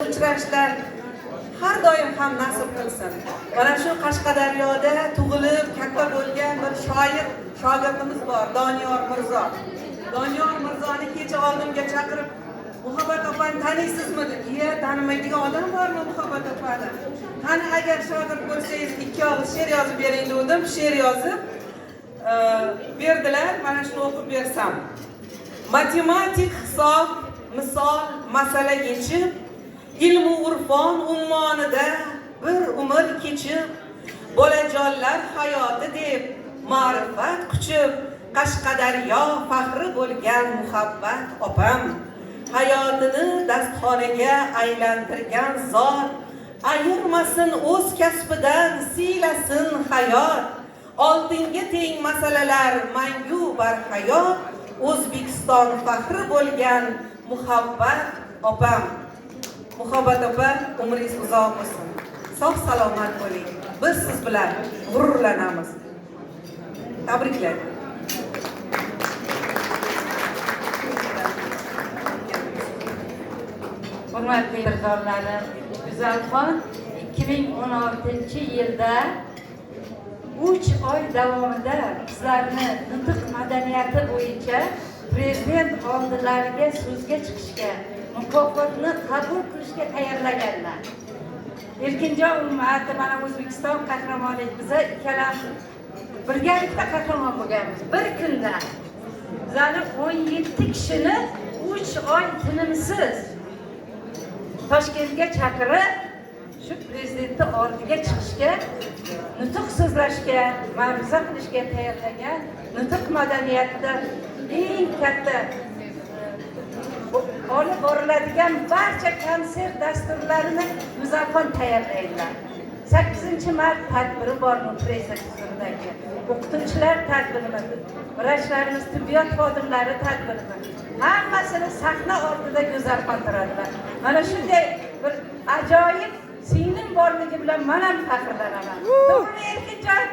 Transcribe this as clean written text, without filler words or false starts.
uchrashishlar har doim ham nasib qilsin. Mana shu Qashqadaryoda tug'ilib katta bo'lgan bir shoir shogirdimiz bor, Doniyor Mirzo. Doniyor Mirzoni kecha oldimga chaqirib, Muhabbat opani taniysizmi dedi. "Iya, tanimaydigan odam bormi Muhabbat opani? Qani agar shogird bo'lsangiz ikki og'iz she'r yozib bering" dedim. She'r yozib berdilar. Mana shuni o'qib bersam. Matematik hisob, misol, masala yechib, ilmu urfon ummonida bir umr kechib, bolajonlar hayoti deb ma'rifat quchib, Qashqadaryo faxri bo'lgan Muhabbat opam, hayotini dastxonaga aylantirgan zot, ayirmasin o'z kasbidan, siylasin hayot, oltinga teng masalalar mangu barhayot, O'zbekiston faxri bo'lgan Muhabbat opam. Muhabbat opa, umringiz uzoq bo'lsin. Sog' salomat bo'ling. Biz siz bilan g'ururlanamiz. Tabriklar. Hurmatli birdorlarim, Go'zalxon 2016-yilda 3 oy davomida bizlarni nutq madaniyati bo'yicha prezident oldilariga so'zga chiqishga, mukofotni qabul qilishga tayyorlaganlar. Erkinjon ummati, mana O'zbekiston qahramoni, biza ikkalamiz birgalikda qahramon bo'lganmiz. Bir kunda bizlarni 17 kishini 3 oy tinimsiz Toshkentga chaqirib, shu prezidentni oldiga chiqishga, nutq so'zlashga, ma'ruza qilishga tayyorlagan, nutq madaniyatida eng katta olib boriladigan barcha konsert dasturlarini Go'zalxon tayyorlaydilar. 8-mart tadbiri bor Nupresa-Tuzuridagi. O'qituvchilar tadbirimi, vrachlarimiz, tibbiyot xodimlari tadbirimi. Hammasini sahna ortida Go'zalxon turadilar. Mana shunday bir ajoyib singlim borligi bilan men ham faxrlanaman. To'g'ri Erkinjon?